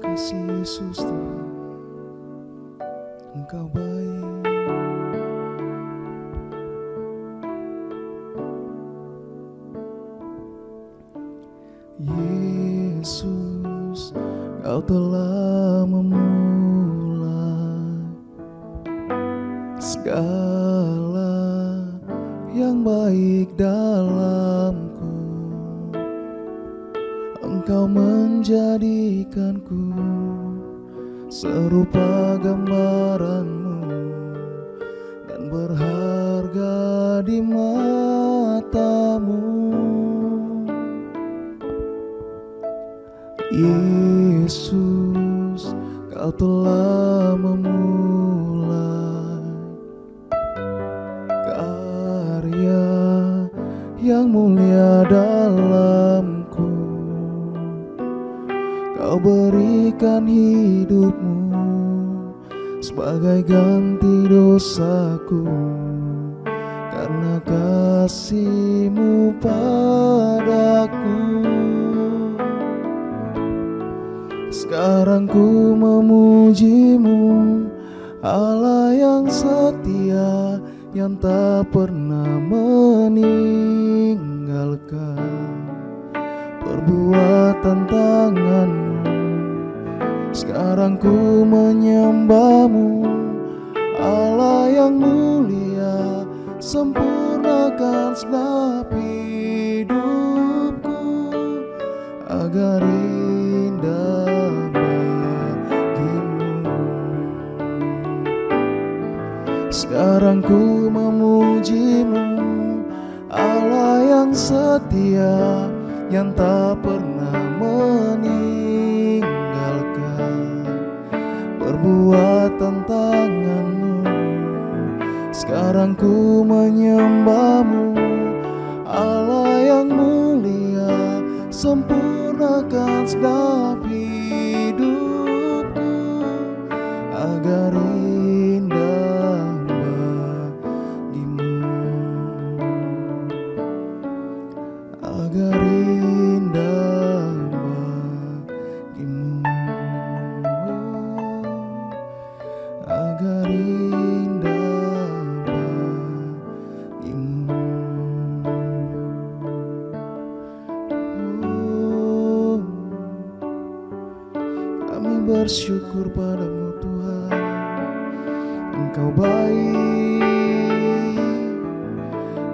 kasih Yesus Tuhan, Engkau baik. Yesus, Kau telah memulai segala yang baik dalamku. Engkau menjadikanku serupa gambaran-Mu dan berharga di mata-Mu. Yesus, Kau telah memulai karya yang mulia dalamku. Kau berikan hidup-Mu sebagai ganti dosaku, karena kasih-Mu padaku. Sekarang ku memuji-Mu, Allah yang setia, yang tak pernah meninggalkan perbuatan tangan-Mu. Sekarang ku menyembah-Mu, Allah yang mulia, sempurnakan segenap hidupku agar indah bagimu. Sekarang ku memuji-Mu, Allah yang setia, yang tak pernah meninggalkan perbuatan tangan-Mu. Sekarang ku menyembah-Mu, Allah yang mulia, sempurnakan segenap hidupku agar indah bagimu, agar indah bagimu, agar indah bagimu. Kami bersyukur padamu Tuhan, Engkau baik,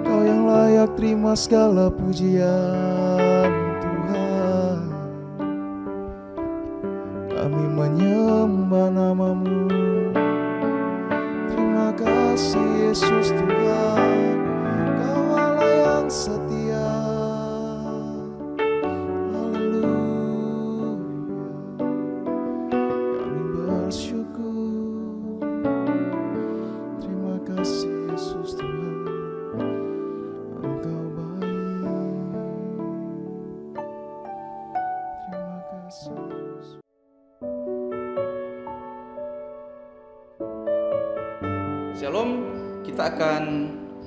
Kau yang layak terima segala pujian Tuhan. Kami menyembah nama-Mu, terima kasih Yesus Tuhan, Kau Allah yang setia. Haleluya, kami bersyukur. Terima kasih Yesus Tuhan, Engkau baik. Terima kasih Yesus. Shalom, kita akan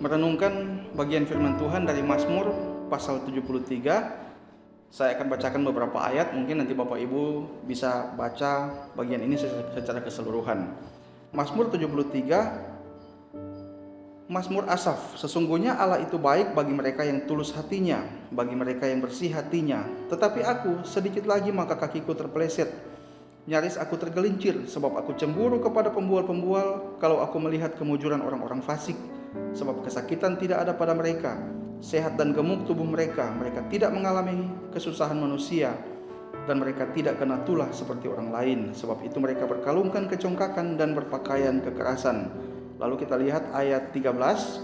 merenungkan bagian firman Tuhan dari Mazmur pasal 73. Saya akan bacakan beberapa ayat, mungkin nanti Bapak Ibu bisa baca bagian ini secara keseluruhan. Mazmur 73, Mazmur Asaf. Sesungguhnya Allah itu baik bagi mereka yang tulus hatinya, bagi mereka yang bersih hatinya. Tetapi aku, sedikit lagi maka kakiku terpeleset. Nyaris aku tergelincir, sebab aku cemburu kepada pembual-pembual kalau aku melihat kemujuran orang-orang fasik. Sebab kesakitan tidak ada pada mereka, sehat dan gemuk tubuh mereka. Mereka tidak mengalami kesusahan manusia, dan mereka tidak kena tulah seperti orang lain. Sebab itu mereka berkalungkan kecongkakan dan berpakaian kekerasan. Lalu kita lihat ayat 13.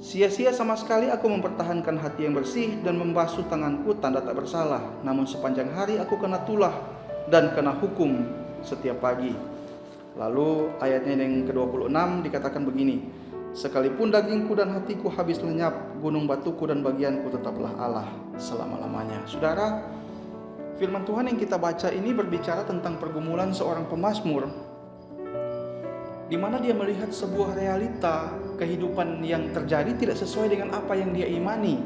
Sia-sia sama sekali aku mempertahankan hati yang bersih dan membasuh tanganku tanda tak bersalah. Namun sepanjang hari aku kena tulah dan kena hukum setiap pagi. Lalu ayatnya yang ke-26 dikatakan begini. Sekalipun dagingku dan hatiku habis lenyap, gunung batuku dan bagianku tetaplah Allah selama-lamanya. Saudara, firman Tuhan yang kita baca ini berbicara tentang pergumulan seorang pemazmur, di mana dia melihat sebuah realita kehidupan yang terjadi tidak sesuai dengan apa yang dia imani.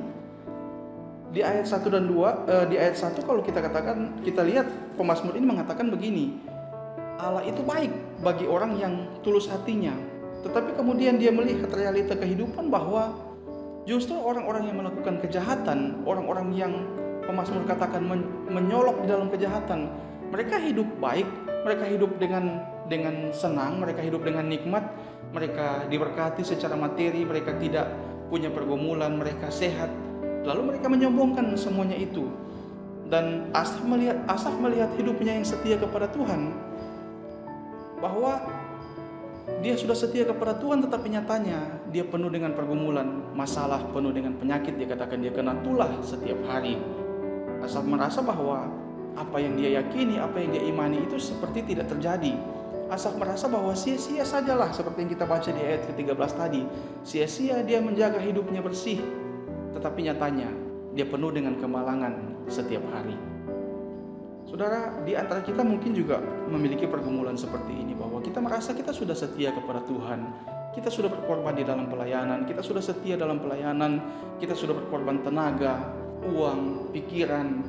Di ayat 1 dan 2, di ayat 1 kalau kita lihat pemazmur ini mengatakan begini, Allah itu baik bagi orang yang tulus hatinya. Tetapi kemudian dia melihat realita kehidupan bahwa justru orang-orang yang melakukan kejahatan, orang-orang yang pemazmur katakan menyolok di dalam kejahatan, mereka hidup baik, mereka hidup dengan senang, mereka hidup dengan nikmat, mereka diberkati secara materi, mereka tidak punya pergumulan, mereka sehat. Lalu mereka menyombongkan semuanya itu. Dan Asaf melihat hidupnya yang setia kepada Tuhan, bahwa dia sudah setia kepada Tuhan, tetapi nyatanya dia penuh dengan pergumulan, masalah, penuh dengan penyakit. Dia katakan dia kena tulah setiap hari. Asaf merasa bahwa apa yang dia yakini, apa yang dia imani itu seperti tidak terjadi. Asaf merasa bahwa sia-sia sajalah, seperti yang kita baca di ayat ke-13 tadi. Sia-sia dia menjaga hidupnya bersih, tetapi nyatanya dia penuh dengan kemalangan setiap hari. Saudara, di antara kita mungkin juga memiliki pergumulan seperti ini, bahwa kita merasa kita sudah setia kepada Tuhan, kita sudah berkorban di dalam pelayanan, kita sudah setia dalam pelayanan, kita sudah berkorban tenaga, uang, pikiran,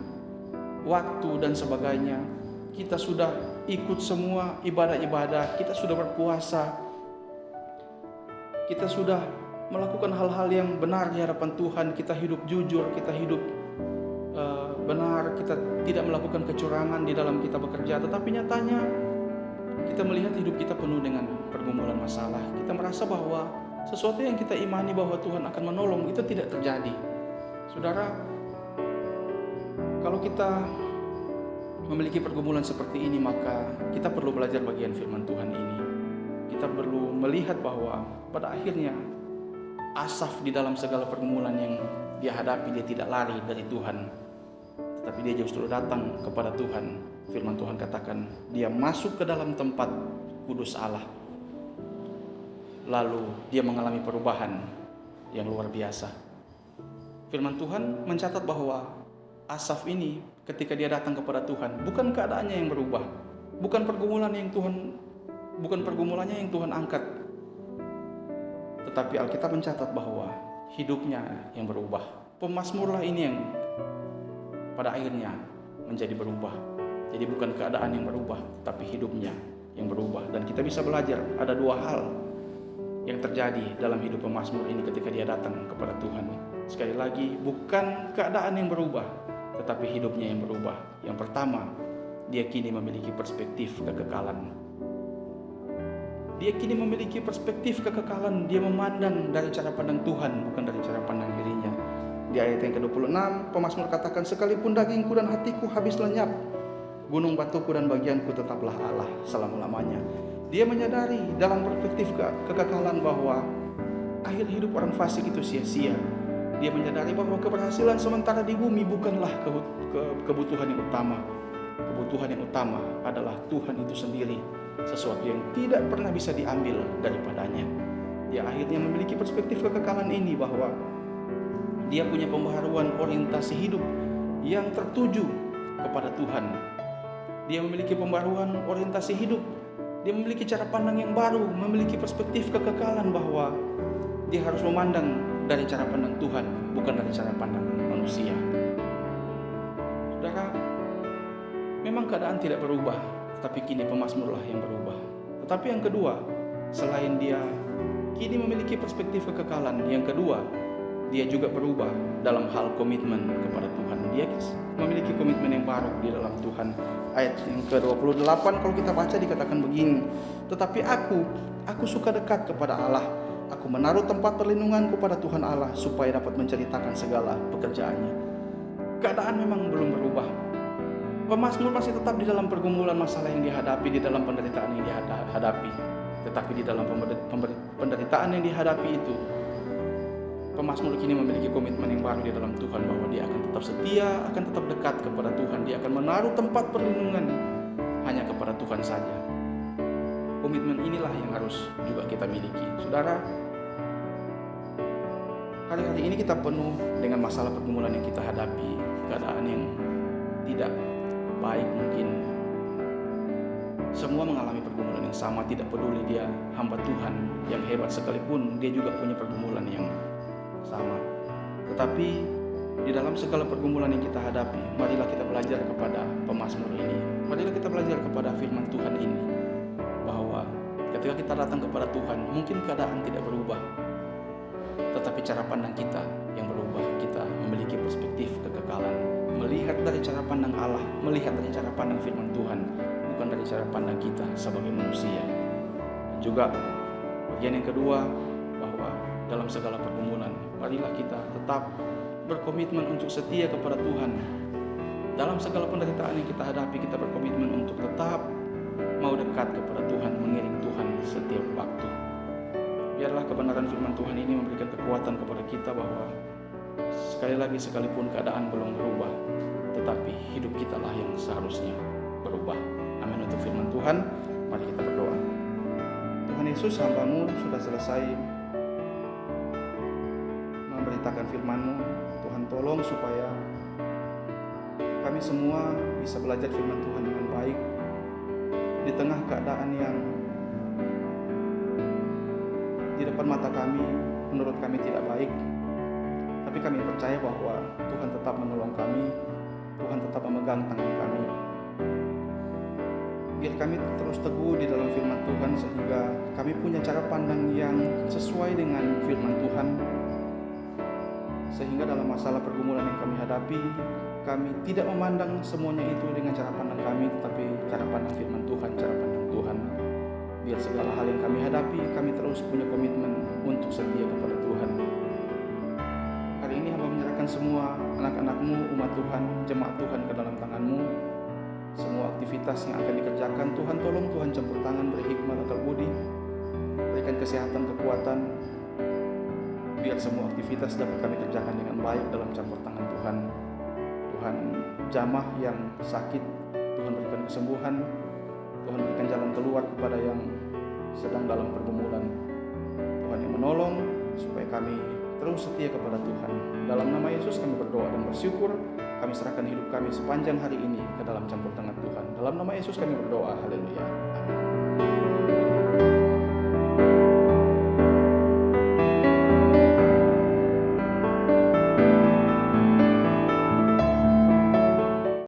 waktu dan sebagainya. Kita sudah ikut semua ibadah-ibadah, kita sudah berpuasa, kita sudah melakukan hal-hal yang benar di hadapan Tuhan, kita hidup jujur, kita hidup benar, kita tidak melakukan kecurangan di dalam kita bekerja. Tetapi nyatanya kita melihat hidup kita penuh dengan pergumulan masalah. Kita merasa bahwa sesuatu yang kita imani bahwa Tuhan akan menolong itu tidak terjadi. Saudara, kalau kita memiliki pergumulan seperti ini, maka kita perlu belajar bagian firman Tuhan ini. Kita perlu melihat bahwa pada akhirnya Asaf di dalam segala pergumulan yang dia hadapi, dia tidak lari dari Tuhan, tetapi dia justru datang kepada Tuhan. Firman Tuhan katakan dia masuk ke dalam tempat kudus Allah, lalu dia mengalami perubahan yang luar biasa. Firman Tuhan mencatat bahwa Asaf ini ketika dia datang kepada Tuhan, bukan keadaannya yang berubah, bukan pergumulannya yang Tuhan angkat, tetapi Alkitab mencatat bahwa hidupnya yang berubah. Pemazmurlah ini yang pada akhirnya menjadi berubah. Jadi bukan keadaan yang berubah, tapi hidupnya yang berubah. Dan kita bisa belajar ada dua hal yang terjadi dalam hidup pemazmur ini ketika dia datang kepada Tuhan. Sekali lagi, bukan keadaan yang berubah, tetapi hidupnya yang berubah. Yang pertama, dia kini memiliki perspektif kekekalan. Dia kini memiliki perspektif kekekalan. Dia memandang dari cara pandang Tuhan, bukan dari cara pandang dirinya. Di ayat yang ke-26, pemazmur katakan, sekalipun dagingku dan hatiku habis lenyap, gunung batuku dan bagianku tetaplah Allah selama-lamanya. Dia menyadari dalam perspektif kekekalan bahwa akhir hidup orang fasik itu sia-sia. Dia menyadari bahwa keberhasilan sementara di bumi bukanlah kebutuhan yang utama. Kebutuhan yang utama adalah Tuhan itu sendiri, sesuatu yang tidak pernah bisa diambil daripadanya. Dia akhirnya memiliki perspektif kekekalan ini, bahwa dia punya pembaharuan orientasi hidup yang tertuju kepada Tuhan. Dia memiliki pembaharuan orientasi hidup. Dia memiliki cara pandang yang baru, memiliki perspektif kekekalan bahwa dia harus memandang dari cara pandang Tuhan, bukan dari cara pandang manusia. Saudara, memang keadaan tidak berubah, tetapi kini pemazmurlah yang berubah. Tetapi yang kedua, selain dia kini memiliki perspektif kekekalan, yang kedua, dia juga berubah dalam hal komitmen kepada Tuhan. Dia memiliki komitmen yang baru di dalam Tuhan. Ayat yang ke-28 kalau kita baca dikatakan begini, tetapi aku suka dekat kepada Allah. Aku menaruh tempat perlindunganku pada Tuhan Allah, supaya dapat menceritakan segala pekerjaannya. Keadaan memang belum berubah. Pemazmur masih tetap di dalam pergumulan masalah yang dihadapi, di dalam penderitaan yang dihadapi. Tetapi di dalam penderitaan yang dihadapi itu, pemazmur kini memiliki komitmen yang baru di dalam Tuhan, bahwa dia akan tetap setia, akan tetap dekat kepada Tuhan. Dia akan menaruh tempat perlindungan hanya kepada Tuhan saja. Komitmen inilah yang harus juga kita miliki. Saudara, hari-hari ini kita penuh dengan masalah pergumulan yang kita hadapi, keadaan yang tidak baik mungkin. Semua mengalami pergumulan yang sama, tidak peduli dia hamba Tuhan yang hebat sekalipun, dia juga punya pergumulan yang sama. Tetapi Di dalam segala pergumulan yang kita hadapi, marilah kita belajar kepada pemazmur ini. Marilah kita belajar kepada firman Tuhan ini, bahwa ketika kita datang kepada Tuhan, mungkin keadaan tidak berubah, tetapi cara pandang kita yang berubah. Kita memiliki perspektif kekekalan, melihat dari cara pandang Allah, melihat dari cara pandang firman Tuhan, bukan dari cara pandang kita sebagai manusia. Dan juga bagian yang kedua, bahwa dalam segala pergumulan, marilah kita tetap berkomitmen untuk setia kepada Tuhan. Dalam segala penderitaan yang kita hadapi, kita berkomitmen untuk tetap mau dekat kepada Tuhan, mengiring Tuhan setiap waktu. Biarlah kebenaran firman Tuhan ini memberikan kekuatan kepada kita bahwa sekali lagi, sekalipun keadaan belum berubah, tetapi hidup kita lah yang seharusnya berubah. Amin. Untuk firman Tuhan, mari kita berdoa. Tuhan Yesus, hamba-Mu sudah selesai memberitakan firman-Mu. Tuhan, tolong supaya kami semua bisa belajar firman Tuhan dengan baik di tengah keadaan yang di depan mata kami menurut kami tidak baik, tapi kami percaya bahwa Tuhan tetap menolong kami, Tuhan tetap memegang tangan kami. Biar kami terus teguh di dalam firman Tuhan, sehingga kami punya cara pandang yang sesuai dengan firman Tuhan, sehingga dalam masalah pergumulan yang kami hadapi, kami tidak memandang semuanya itu dengan cara pandang kami, tetapi cara pandang firman Tuhan, cara pandang Tuhan. Biar segala hal yang kami hadapi, kami terus punya komitmen untuk setia kepada Tuhan. Hari ini hamba menyerahkan semua anak-anak-Mu, umat Tuhan, jemaat Tuhan ke dalam tangan-Mu. Semua aktivitas yang akan dikerjakan, Tuhan tolong, Tuhan campur tangan, beri hikmat akal budi, berikan kesehatan, kekuatan, biar semua aktivitas dapat kami kerjakan dengan baik dalam campur tangan Tuhan. Tuhan, jamah yang sakit, Tuhan berikan kesembuhan, Tuhan berikan jalan keluar kepada yang sedang dalam pergumulan. Tuhan yang menolong supaya kami terus setia kepada Tuhan. Dalam nama Yesus kami berdoa dan bersyukur. Kami serahkan hidup kami sepanjang hari ini ke dalam campur tangan Tuhan. Dalam nama Yesus kami berdoa. Haleluya. Amin.